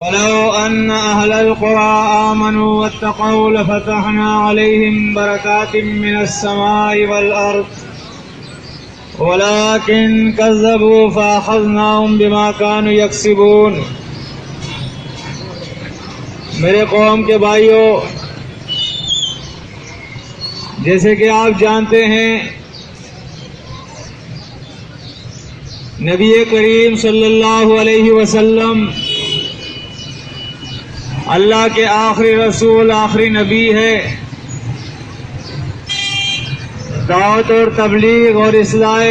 ولو أن أهل القرى آمنوا واتقوا لفتحنا عليهم بركات من السماء والأرض ولكن كذبوا فأخذناهم بما كانوا يكسبون۔ میرے قوم کے بھائیوں، جیسے کہ آپ جانتے ہیں نبی کریم صلی اللہ علیہ وسلم اللہ کے آخری رسول، آخری نبی ہے۔ دعوت اور تبلیغ اور اصلاح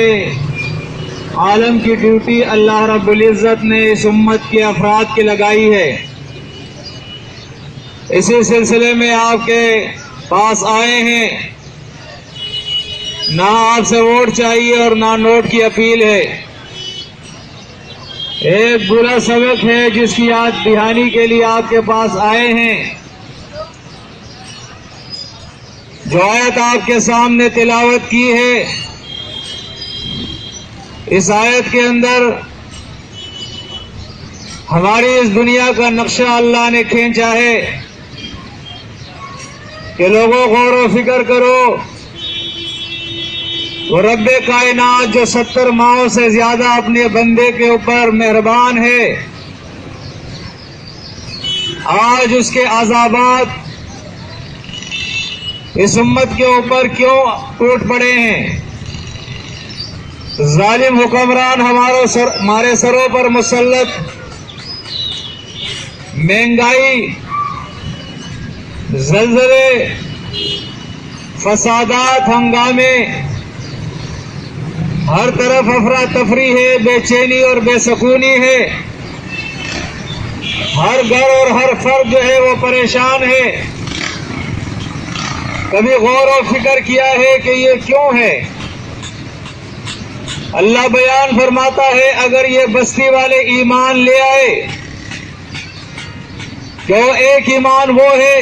عالم کی ڈیوٹی اللہ رب العزت نے اس امت کے افراد کی لگائی ہے۔ اسی سلسلے میں آپ کے پاس آئے ہیں۔ نہ آپ سے ووٹ چاہیے اور نہ نوٹ کی اپیل ہے۔ ایک برا سبق ہے جس کی یاد دہانی کے لیے آپ کے پاس آئے ہیں۔ جو آیت آپ کے سامنے تلاوت کی ہے، اس آیت کے اندر ہماری اس دنیا کا نقشہ اللہ نے کھینچا ہے کہ لوگوں غور و فکر کرو، وہ رب کائنات جو 70 ماہوں سے زیادہ اپنے بندے کے اوپر مہربان ہے، آج اس کے عذابات اس امت کے اوپر کیوں ٹوٹ پڑے ہیں؟ ظالم حکمران ہمارے سروں پر مسلط، مہنگائی، زلزلے، فسادات، ہنگامے، ہر طرف افراتفری ہے، بے چینی اور بے سکونی ہے۔ ہر گھر اور ہر فرد جو ہے وہ پریشان ہے۔ کبھی غور و فکر کیا ہے کہ یہ کیوں ہے؟ اللہ بیان فرماتا ہے اگر یہ بستی والے ایمان لے آئے، کہ وہ ایک ایمان وہ ہے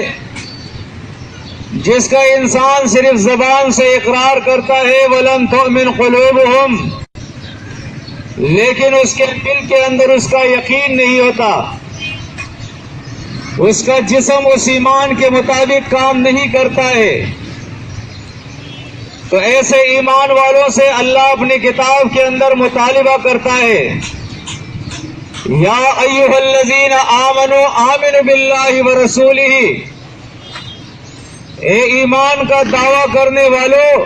جس کا انسان صرف زبان سے اقرار کرتا ہے، وَلَن تُؤْمِنْ قُلُوبُهُمْ، لیکن اس کے دل کے اندر اس کا یقین نہیں ہوتا، اس کا جسم اس ایمان کے مطابق کام نہیں کرتا ہے، تو ایسے ایمان والوں سے اللہ اپنی کتاب کے اندر مطالبہ کرتا ہے، یا ایھا الذین آمنوا آمنوا باللہ ورسولہ، اے ایمان کا دعویٰ کرنے والوں،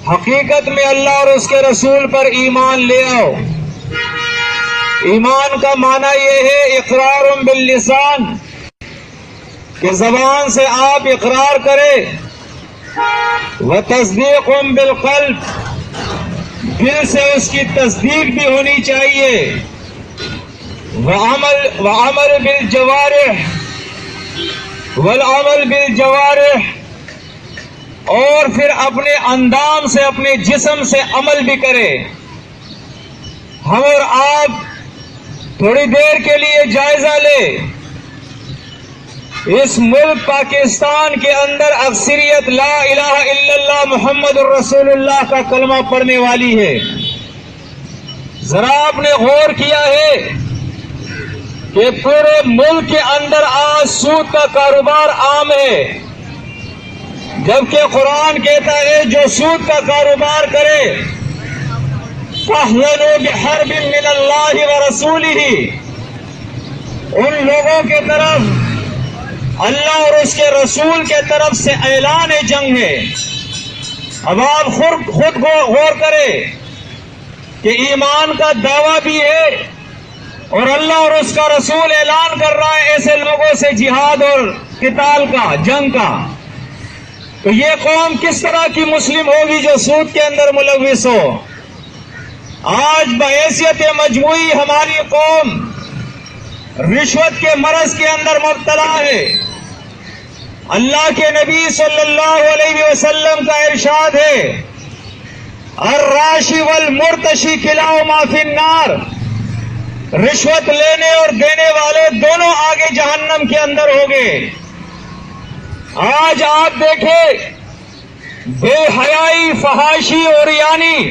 حقیقت میں اللہ اور اس کے رسول پر ایمان لے آؤ۔ ایمان کا معنی یہ ہے اقرار باللسان، کہ زبان سے آپ اقرار کریں، وتصدیق بالقلب، دل سے اس کی تصدیق بھی ہونی چاہیے، وعمل بالجوارح، والعمل بالجوارح، اور پھر اپنے اندام سے، اپنے جسم سے عمل بھی کرے۔ ہم اور آپ تھوڑی دیر کے لیے جائزہ لے، اس ملک پاکستان کے اندر اکثریت لا الہ الا اللہ محمد الرسول اللہ کا کلمہ پڑھنے والی ہے۔ ذرا آپ نے غور کیا ہے کہ پورے ملک کے اندر آج سود کا کاروبار عام ہے، جبکہ قرآن کہتا ہے جو سود کا کاروبار کرے فَأْذَنُوا بِحَرْبٍ مِّنَ اللَّهِ وَرَسُولِهِ، ان لوگوں کے طرف اللہ اور اس کے رسول کے طرف سے اعلان جنگ ہے۔ اب آپ خود غور کریں کہ ایمان کا دعویٰ بھی ہے اور اللہ اور اس کا رسول اعلان کر رہا ہے ایسے لوگوں سے جہاد اور قتال کا، جنگ کا، تو یہ قوم کس طرح کی مسلم ہوگی جو سود کے اندر ملوث ہو؟ آج بحیثیت مجموعی ہماری قوم رشوت کے مرض کے اندر مبتلا ہے۔ اللہ کے نبی صلی اللہ علیہ وسلم کا ارشاد ہے الراشی والمرتشی کلاہما فی النار، رشوت لینے اور دینے والے دونوں آگے جہنم کے اندر ہوں گے۔ آج آپ دیکھیں بے حیائی، فحاشی اور یعنی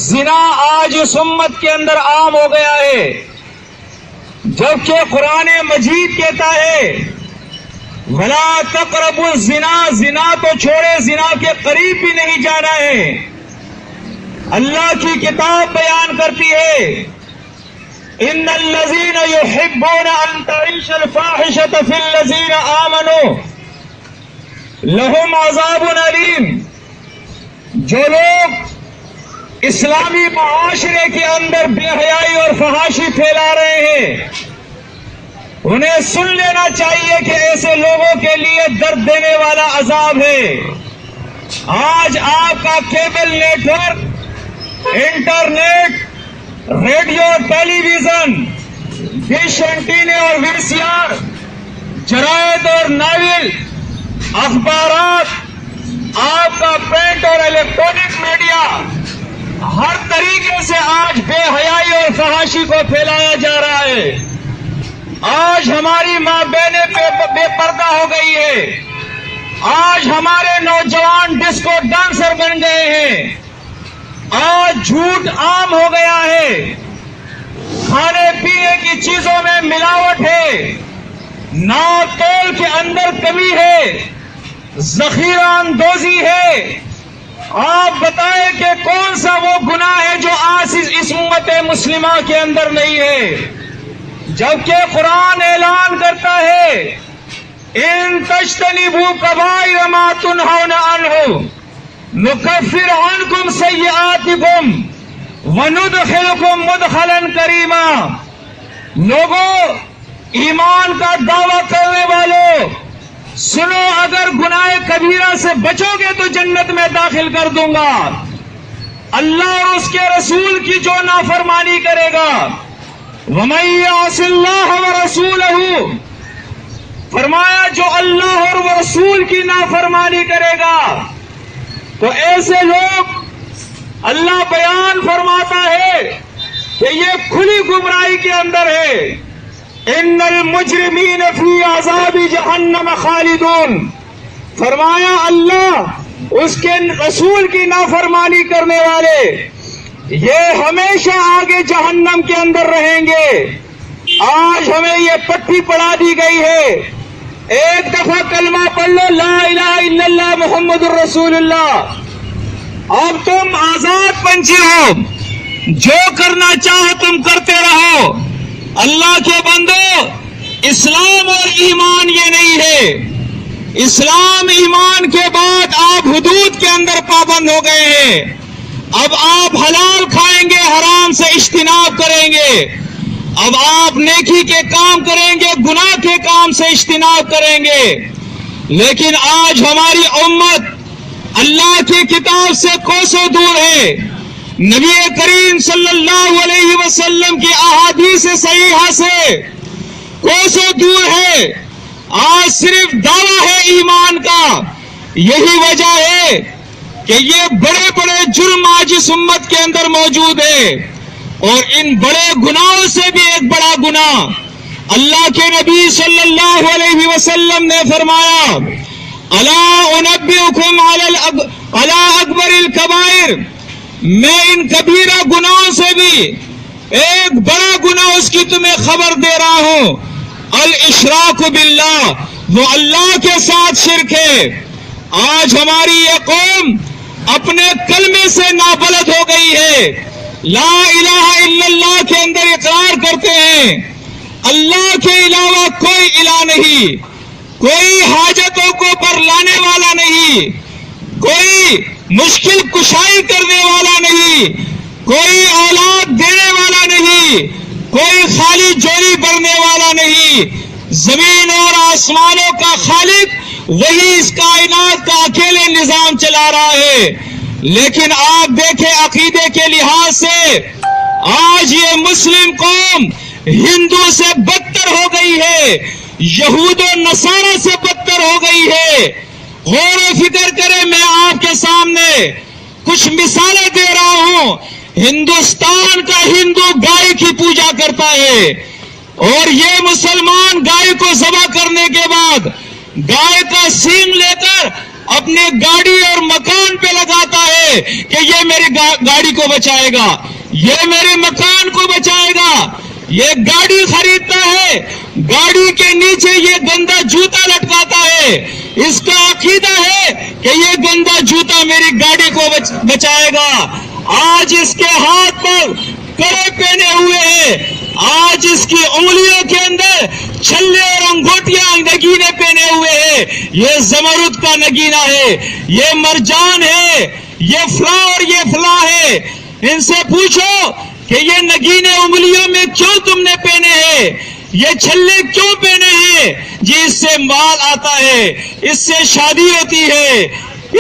زنا آج اس امت کے اندر عام ہو گیا ہے۔ جبکہ قرآن مجید کہتا ہے وَلَا تَقْرَبُوا الزِّنَا، زنا تو چھوڑے، زنا کے قریب بھی نہیں جانا ہے۔ اللہ کی کتاب بیان کرتی ہے ان الذین یحبون ان تعیش الفاحشۃ فی الذین آمنوا لہم عذاب علیم، جو لوگ اسلامی معاشرے کے اندر بے حیائی اور فحاشی پھیلا رہے ہیں، انہیں سن لینا چاہیے کہ ایسے لوگوں کے لیے درد دینے والا عذاب ہے۔ آج آپ کا cable network, internet, radio, television, dish اینٹینے اور وی سی آر، جرائد اور ناول، اخبارات، آپ کا پرنٹ اور الیکٹرانک میڈیا، ہر طریقے سے آج بے حیائی اور فحاشی کو پھیلایا جا رہا ہے۔ آج ہماری ماں بہنیں بے پردہ ہو گئی ہے، آج ہمارے نوجوان ڈسکو ڈانسر بن گئے ہیں، آج جھوٹ عام ہو گیا ہے، کھانے پینے کی چیزوں میں ملاوٹ ہے، ناپ تول کے اندر کمی ہے، ذخیرہ اندوزی ہے۔ آپ بتائیں کہ کون سا وہ گناہ ہے جو آج اس امت مسلمہ کے اندر نہیں ہے؟ جبکہ قرآن اعلان کرتا ہے ان تجتنبوا کبائر ما تنہون عنہ نکفر عنکم سیئاتکم وندخلکم مدخلا کریما۔ لوگوں، ایمان کا دعویٰ کرنے والوں، سنو، اگر گناہ کبیرہ سے بچو گے تو جنت میں داخل کر دوں گا۔ اللہ اور اس کے رسول کی جو نافرمانی کرے گا، وَمَن يَعْصِ اللَّهَ وَرَسُولَهُ، فرمایا جو اللہ اور وہ رسول کی نافرمانی کرے گا، تو ایسے لوگ، اللہ بیان فرماتا ہے کہ یہ کھلی گمراہی کے اندر ہے۔ ان المجرمین فی عذاب جہنم خالدون، فرمایا اللہ اس کے رسول کی نافرمانی کرنے والے یہ ہمیشہ آگے جہنم کے اندر رہیں گے۔ آج ہمیں یہ پٹی پڑھا دی گئی ہے، ایک دفعہ کلمہ پڑھ لو، لا الہ الا اللہ محمد الرسول اللہ، اب تم آزاد پنچھی ہو، جو کرنا چاہو تم کرتے رہو۔ اللہ کے بندو، اسلام اور ایمان یہ نہیں ہے۔ اسلام ایمان کے بعد آپ حدود کے اندر پابند ہو گئے ہیں۔ اب آپ حلال کھائیں گے، حرام سے اجتناب کریں گے۔ اب آپ نیکی کے کام کریں گے، گناہ کے کام سے اجتناب کریں گے۔ لیکن آج ہماری امت اللہ کی کتاب سے کوسوں دور ہے، نبی کریم صلی اللہ علیہ وسلم کی احادیث صحیحہ سے کوسوں دور ہے۔ آج صرف دعویٰ ہے ایمان کا۔ یہی وجہ ہے کہ یہ بڑے بڑے جرم آج اس امت کے اندر موجود ہے، اور ان بڑے گناہوں سے بھی ایک بڑا گناہ اللہ کے نبی صلی اللہ علیہ وسلم نے فرمایا، الا انبئکم علی اکبر الکبائر، میں ان کبیرہ گناہوں سے بھی ایک بڑا گناہ اس کی تمہیں خبر دے رہا ہوں، الاشراک باللہ، وہ اللہ کے ساتھ شرک ہے۔ آج ہماری یہ قوم اپنے کلمے سے نابلد ہو گئی ہے، لا الہ الا اللہ کے اندر اقرار کرتے ہیں، اللہ کے علاوہ کوئی الہ نہیں، کوئی حاجتوں کو برلانے والا نہیں، کوئی مشکل کشائی کرنے والا نہیں، کوئی اولاد دینے والا نہیں، کوئی خالی جولی بھرنے والا نہیں۔ زمین اور آسمانوں کا خالق وہی اس کائنات کا اکیلے نظام چلا رہا ہے۔ لیکن آپ دیکھیں عقیدے کے لحاظ سے آج یہ مسلم قوم ہندو سے بدتر ہو گئی ہے، یہود و نصارہ سے بدتر ہو گئی ہے۔ غور و فکر کریں، میں آپ کے سامنے کچھ مثالیں دے رہا ہوں۔ ہندوستان کا ہندو گائے کی پوجا کرتا ہے، اور یہ مسلمان گائے کو ذبح کرنے کے بعد گائے کا سینگ لے کر اپنے گاڑی اور مکان پہ لگاتا ہے کہ یہ میری گاڑی کو بچائے گا، یہ میرے مکان کو بچائے گا، یہ گاڑی خریدتا ہے، گاڑی کے نیچے یہ گندا جوتا لٹکاتا ہے، اس کا عقیدہ ہے کہ یہ گندا جوتا میری گاڑی کو بچائے گا۔ آج اس کے ہاتھ پر کڑے پہنے ہوئے ہیں، آج اس کی انگلیوں کے اندر چھلے اور انگوٹیاں نگینے پہنے ہوئے ہیں، یہ زمرد کا نگینہ ہے، یہ مرجان ہے، یہ فلاں اور یہ فلاں ہے۔ ان سے پوچھو کہ یہ نگینے انگلیوں میں کیوں تم نے پہنے ہیں، یہ چھلے کیوں پہنے ہیں؟ جی اس سے مال آتا ہے، اس سے شادی ہوتی ہے،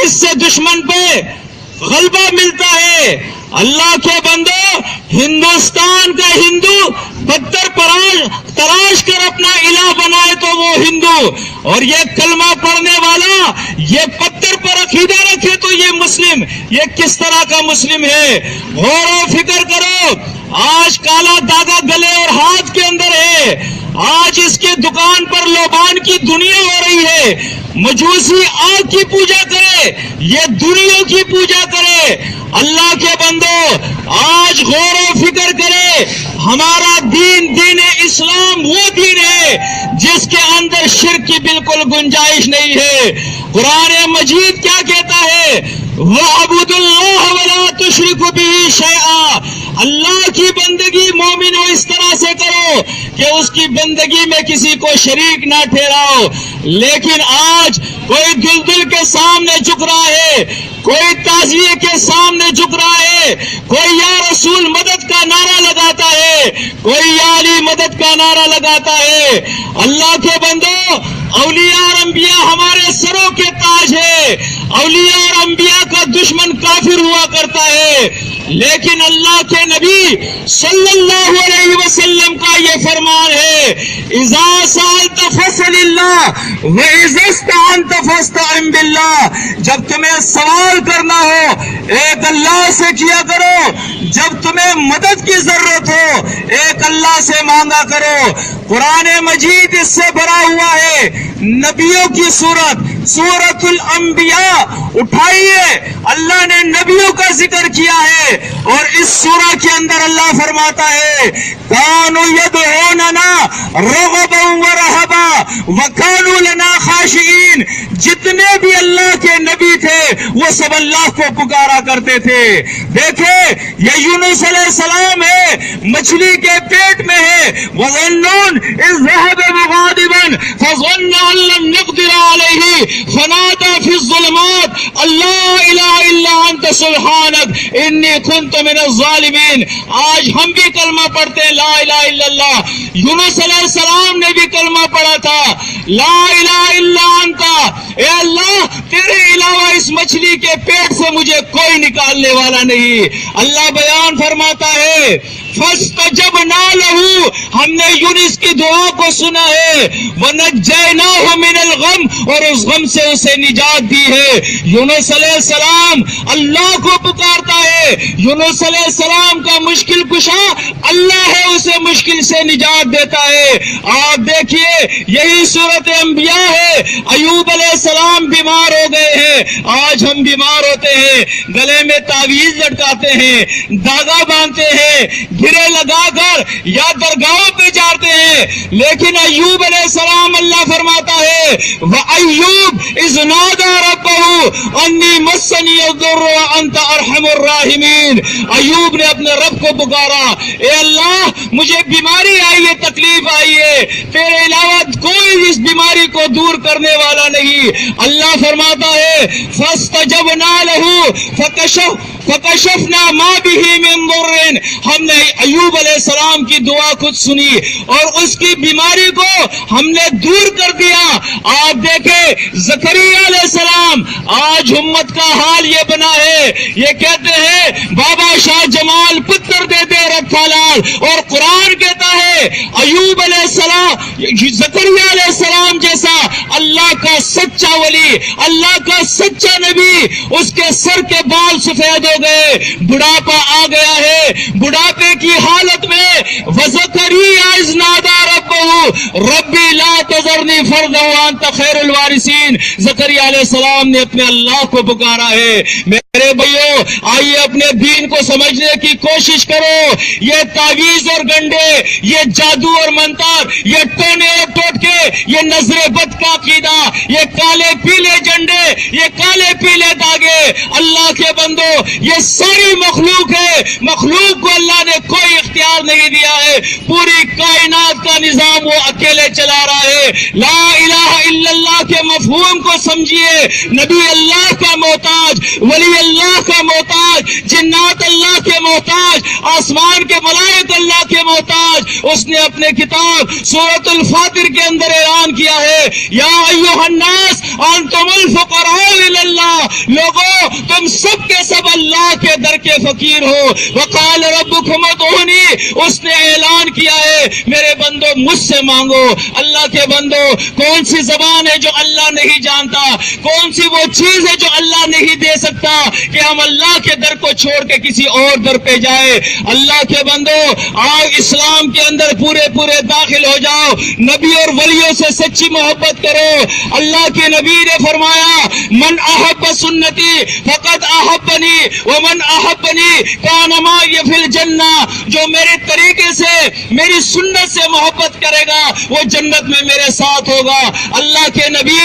اس سے دشمن پہ غلبہ ملتا ہے۔ اللہ کے بندو، ہندوستان کا ہندو پتھر تراش کر اپنا الہ بنائے تو وہ ہندو، اور یہ کلمہ پڑھنے والا یہ پتھر پر عقیدہ رکھے تو یہ مسلم، یہ کس طرح کا مسلم ہے؟ غور و فکر کرو۔ آج کالا داغا گلے اور ہاتھ کے اندر ہے، آج اس کے دکان پر لوبان کی دنیا ہو رہی ہے، مجوسی آگ کی پوجا کرے، یہ دنیا کی پوجا کرے۔ اللہ کے بندو آج غور و فکر کرے، ہمارا دین دین اسلام وہ دین ہے جس کے اندر شرک کی بالکل گنجائش نہیں ہے۔ قرآن مجید کیا کہتا ہے؟ وَاعْبُدُوا اللَّهَ وَلَا تُشْرِكُوا بِهِ شَيْئًا، اللہ کی بندگی مومنو اس طرح سے کرو کہ اس کی بندگی میں کسی کو شریک نہ ٹھہراؤ۔ لیکن آج کوئی دل کے سامنے جھک رہا ہے، کوئی تعزیے کے سامنے جھک رہا ہے، کوئی یا رسول مدد کا نعرہ لگاتا ہے، کوئی یا علی مدد کا نعرہ لگاتا ہے۔ اللہ کے بندو، اولیاء اور انبیاء ہمارے سروں کے تاج ہے، اولیاء اور انبیاء کا دشمن کافر ہوا کرتا ہے، لیکن اللہ کے نبی صلی اللہ علیہ وسلم کا یہ فرمان ہے، اذا سألت فاسأل اللہ واذا استعنت فاستعن باللہ، جب تمہیں سوال کرنا ہو ایک اللہ سے کیا کرو، جب تمہیں مدد کی ضرورت ہو ایک اللہ سے مانگا کرو۔ قرآن مجید اس سے بھرا ہوا ہے، نبیوں کی سورۃ الانبیاء اٹھائیے، اللہ نے نبیوں کا ذکر کیا ہے، اور اس سورہ کے اندر اللہ فرماتا ہے کانوا یدعوننا رغبا ورہبا وکانوا لنا خاشعین، جتنے بھی اللہ کے نبی تھے وہ سب اللہ کو پکارا کرتے تھے۔ دیکھیں یہ یونس علیہ السلام ہے، مچھلی کے پیٹ میں ہے، وَظَنُّونَ إِذْ ذَهَبَ مُغَاضِبًا فَظَنَّ أَن لَّن نَّقْدِرَ عَلَيْهِ فَنَادَىٰ فِي الظُّلُمَاتِ أَن لَّا إِلَٰهَ إِلَّا أَنتَ سُبْحَانَكَ إِنِّي كُنتُ مِنَ الظَّالِمِينَ۔ آج ہم بھی کلمہ پڑھتے ہیں لا الہ الا اللہ، یونس علیہ السلام نے بھی کلمہ پڑھا تھا لا الہ الا انت، اے اللہ تیرے علاوہ اس مچھلی کے پیٹ سے مجھے کوئی نکالنے والا نہیں۔ اللہ بیان فرماتا ہے فَاسْتَجَبْنَا لَهُ، ہم نے یونس کی دعا کو سنا ہے، وَنَجَّيْنَاهُ مِنَ الْغَمِّ، اور اس غم سے اسے نجات دی ہے۔ یونس علیہ السلام اللہ کو پکارتا ہے، یونس علیہ السلام کا مشکل کشا اللہ ہے، اسے مشکل سے نجات دیتا ہے۔ آپ دیکھیے یہی صورت انبیاء ہے، ایوب علیہ السلام بیمار ہو گئے ہیں، آج ہم بیمار ہوتے ہیں، گلے میں تعویذ لٹکاتے ہیں، داغا باندھتے ہیں، گھرے لگا کر یا درگاہوں پہ جاتے ہیں، لیکن ایوب علیہ السلام اللہ فرماتا ہے وَأَيُّوبَ إِذْ نَادَىٰ رَبَّهُ أَنِّي مَسَّنِيَ الضُّرُّ وَأَنتَ أَرْحَمُ الرَّاحِمِينَ۔ ایوب نے اپنے رب کو پکارا، اے اللہ مجھے بیماری آئی ہے، تکلیف آئی ہے، تیرے علاوہ کوئی اس بیماری کو دور کرنے والا نہیں۔ اللہ فرماتا ہے فَاسْتَجَبْنَا لَهُ فَكَشَفْنَا مَا بِهِ مِن ضُرٍّ، ہم نے ایوب علیہ السلام کی دعا خود سنی اور اس کی بیماری کو ہم نے دور کر دیا۔ آپ دیکھیں زکریا علیہ السلام، آج امت کا حال یہ بنا ہے، یہ کہتے ہیں بابا شاہ جمال پتر دے دے رکھا لال، اور قرآن کہتا ہے ایوب علیہ السلام زکریا علیہ السلام جیسا اللہ کا سچا ولی، اللہ کا سچا نبی، اس کے سر کے بال سفید ہو گئے، بڑھاپا آ گیا ہے، بڑھاپے کی حالت میں وَزَكَرِيَّا إِذْ نَادَىٰ رَبَّهُ ربه ربی لا تذرنی فردا وانت خیر الوارثین. زکریا علیہ السلام نے اپنے اللہ کو پکارا ہے. میرے بھائیو آئیے اپنے دین کو سمجھنے کی کوشش کرو. یہ تعویذ اور گنڈے، یہ جادو اور منتر، یہ ٹونے اور ٹوٹکے، یہ نظر بد کا عقیدہ، یہ کالے پیلے جھنڈے، یہ کالے پیلے داغے، اللہ کے بندو یہ ساری مخلوق ہے. مخلوق کو اللہ نے کوئی اختیار نہیں دیا ہے. پوری کائنات کا نظام وہ اکیلے چلا رہا ہے. لا الہ الا اللہ کے مفہوم کو سمجھیے. نبی اللہ کا محتاج، ولی اللہ کا محتاج، جنات اللہ کے محتاج، آسمان کے ملائک اللہ کے محتاج. اس نے اپنے کتاب سورۃ الفاتر کے اندر اعلان کیا ہے یا ایھا الناس انتم الفقراء الی اللہ. لوگوں تم سب کے سب اللہ کے در کے فقیر ہو. وقال ربکم ادعونی، اس نے اعلان کیا ہے میرے بندو مجھ سے مانگو. اللہ کے بندو کون سی زبان ہے جو اللہ نہیں جانتا؟ کون سی وہ چیز ہے جو اللہ نہیں دے سکتا کہ ہم اللہ کے در کو چھوڑ کے کسی اور در پہ جائے؟ اللہ کے بندو آؤ اسلام کے اندر پورے پورے داخل ہو جاؤ. نبی اور ولیوں سے سچی محبت کرو. اللہ کے نبی نے فرمایا من احب سنتی فقد احبنی ومن احبنی کان معی فی الجنہ. جو میرے طریقے سے میری سنت سے محبت کرے گا وہ جنت میں میرے ساتھ ہوگا. اللہ کے نبی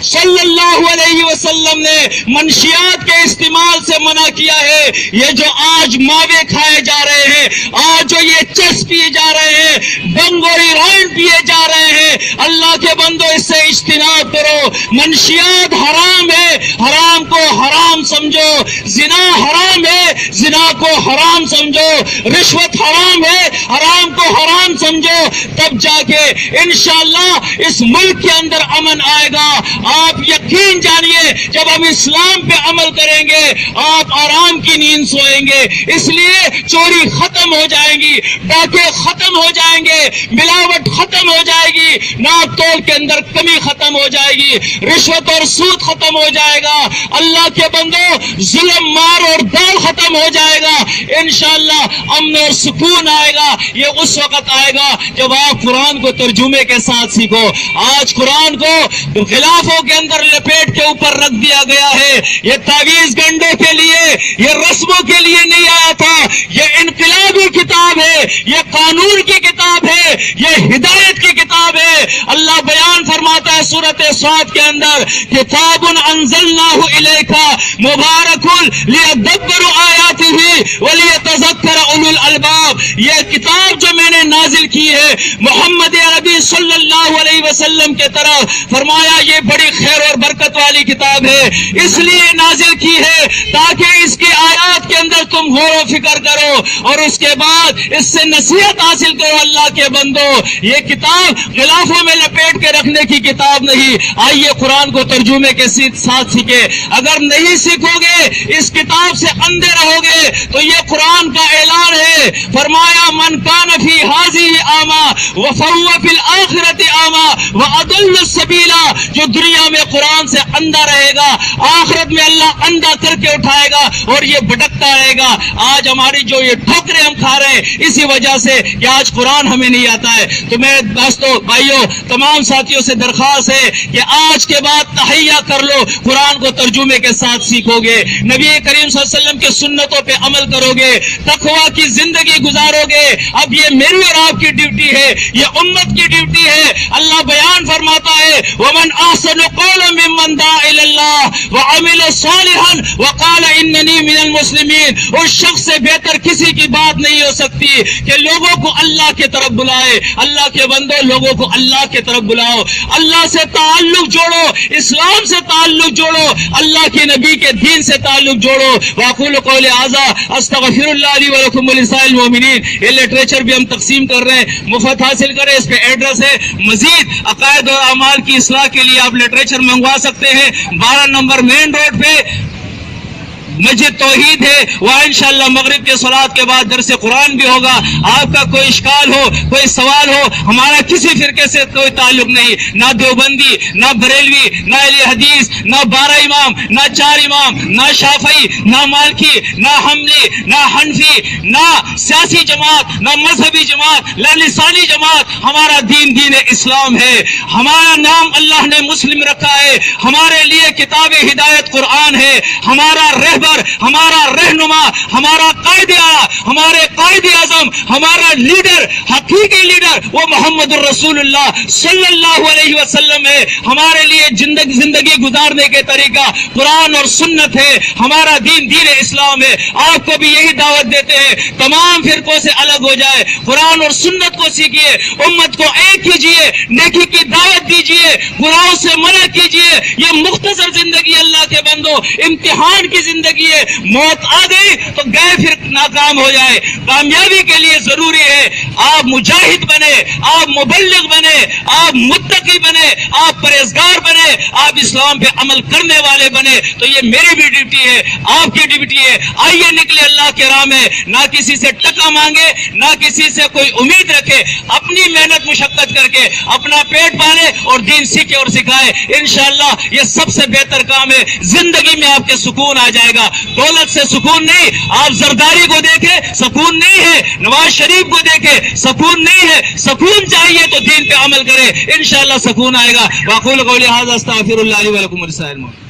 صلی اللہ علیہ وسلم نے منشیات کے استعمال سے منع کیا ہے. یہ جو آج ماوے کھائے جا رہے ہیں، آج جو یہ چس پیے جا رہے ہیں، بنگ اور ہیروئن پیے جا رہے ہیں، اللہ کے بندو اس سے اجتناب کرو. منشیات حرام ہے، حرام کو حرام سمجھو. زنا حرام ہے، زنا کو حرام سمجھو. رشوت حرام ہے، حرام کو حرام سمجھو. تب جا کے انشاءاللہ اس ملک کے اندر امن آئے گا. آپ یقین جانیے جب ہم اسلام پہ عمل کریں گے آپ آرام کی نیند سوئیں گے. اس لیے چوری ختم ہو جائے گی، ڈاکے ختم ہو جائیں گے، ملاوٹ ختم ہو جائے گی، ناپ تول کے اندر کمی ختم ہو جائے گی، رشوت اور سود ختم ہو جائے گا. اللہ کے بندو ظلم مار اور دال ختم ہو جائے گا. انشاءاللہ امن اور سکون آئے گا. یہ اس وقت آئے گا جب آپ قرآن کو ترجمے کے ساتھ سیکھو. آج قرآن کو غلافوں کے اندر لپیٹ کے اوپر رکھ دیا گیا ہے. یہ تعویذ گنڈے کے لیے، یہ رسموں کے لیے نہیں آیا تھا. یہ انقلابی کتاب ہے، یہ قانون کی کتاب ہے، یہ ہدایت کی کتاب ہے. اللہ بیان فرماتا ہے سورۃ صاد کے اندر کتاب انزلناہ الیک مبارک لیدبروا آیاتہ ولیتذکر اولو الالباب. یہ کتاب جو میں نے نازل کی ہے محمد عربی صلی اللہ علیہ وسلم کے طرف، فرمایا یہ بڑی خیر اور برکت والی کتاب ہے. اس لیے نازل کی ہے تاکہ اس کی آیات کے اندر تم غور و فکر کرو اور اس کے بعد اس سے نصیحت حاصل کرو. اللہ کے بندو یہ کتاب غلافوں میں لپیٹ کے رکھنے کی کتاب نہیں. آئیے قرآن کو ترجمے کے ساتھ سیکھے. اگر نہیں سیکھو گے، اس کتاب سے اندھے رہو گے تو یہ قرآن کا اعلان ہے. فرمایا من کان فی ھذہ اعمی وفہو فی الآخرۃ اعمی واضل السبیل. جو دنیا میں قرآن سے اندھا رہے گا آخرت میں اللہ اندھا کر کے اٹھائے گا اور یہ بھٹکتا رہے گا. آج ہماری جو یہ ٹھوکریں ہم کھا رہے ہیں اسی وجہ سے کہ آج قرآن ہمیں نہیں آتا ہے. تو میں دوستو بھائیوں تمام ساتھیوں سے درخواست ہے کہ آج کے بعد تہیہ کر لو، قرآن کو ترجمے کے ساتھ سیکھو گے، نبی کریم صلی اللہ علیہ وسلم کے سنتوں پہ عمل کرو گے، تقویٰ کی زندگی گزارو گے. اب یہ میری اور آپ کی ڈیوٹی ہے، یہ امت کی ڈیوٹی ہے. اللہ بیان فرماتا ہے ومن احسن قولا ممن دعا الی اللہ وعمل صالحا وقال اننی من المسلمین. اس شخص سے بہتر کسی کی بات نہیں ہو سکتی کہ لوگوں کو اللہ کی طرف بلائے. اللہ کے بندو لوگوں کو اللہ کی طرف بلاؤ، اللہ سے تعلق جوڑو، اسلام سے تعلق جوڑو، اللہ کے نبی کے دین سے تعلق جوڑو. واقول قول ھذا استغفر اللہ لی ولکم ولسائر المؤمنین. یہ لٹریچر بھی ہم تقسیم کر رہے ہیں، مفت حاصل کریں. اس پہ ایڈریس ہے. مزید عقائد اور اعمال کی اصلاح کے لیے آپ لٹریچر منگوا سکتے ہیں. 12 نمبر مین روڈ پہ مسجد توحید ہے، وہاں انشاءاللہ مغرب کے صلات کے بعد درس قرآن بھی ہوگا. آپ کا کوئی اشکال ہو، کوئی سوال ہو، ہمارا کسی فرقے سے کوئی تعلق نہیں، نہ دیوبندی، نہ بریلوی، نہ اہل حدیث، نہ 12 امام، نہ 4 امام، نہ شافعی، نہ مالکی، نہ حنبلی، نہ حنفی، نہ سیاسی جماعت، نہ مذہبی جماعت، نہ لسانی جماعت. ہمارا دین دین اسلام ہے. ہمارا نام اللہ نے مسلم رکھا ہے. ہمارے لیے کتاب ہدایت قرآن ہے. ہمارا رہبر، ہمارا رہنما، ہمارا قائد اعلیٰ، ہمارے قائد اعظم، ہمارا لیڈر، حقیقی لیڈر وہ محمد الرسول اللہ صلی اللہ علیہ وسلم ہے. ہمارے لیے زندگی گزارنے کے طریقہ قرآن اور سنت ہے. ہمارا دین دین اسلام ہے. آپ کو بھی یہی دعوت دیتے ہیں، تمام فرقوں سے الگ ہو جائے، قرآن اور سنت کو سیکھیے، امت کو ایک کیجیے، نیکی کی دعوت دیجیے، گناہوں سے منع کیجیے. یہ مختصر زندگی اللہ کے بندو امتحان کی زندگی ہے. موت آ گئی تو گئے، پھر ناکام ہو جائے. کامیابی کے لیے ضروری ہے آپ مجاہد بنے، آپ مبلغ بنے، آپ متقی بنے، آپ پرہیزگار بنے، آپ اسلام پہ عمل کرنے والے بنے. تو یہ میری بھی ڈیوٹی ہے، آپ کی ڈیوٹی ہے. آئیے نکلے اللہ کے راہ میں، نہ کسی سے ٹکا مانگے، نہ کسی سے کوئی امید رکھے، اپنی محنت مشقت کر کے اپنا پیٹ پالے اور دین سیکھے اور سکھائے. انشاءاللہ یہ سب سے بہتر کام ہے. زندگی میں آپ کے سکون آ جائے گا. دولت سے سکون نہیں. آپ زرداری کو دیکھیں، سکون نہیں ہے. نواز شریف کو دیکھیں، سکون نہیں ہے. سکون چاہیے تو دین پہ عمل کرے، انشاءاللہ سکون آئے گا. واقول قولی ھذا استغفر اللہ لی ولکم ولسائر المسلمین.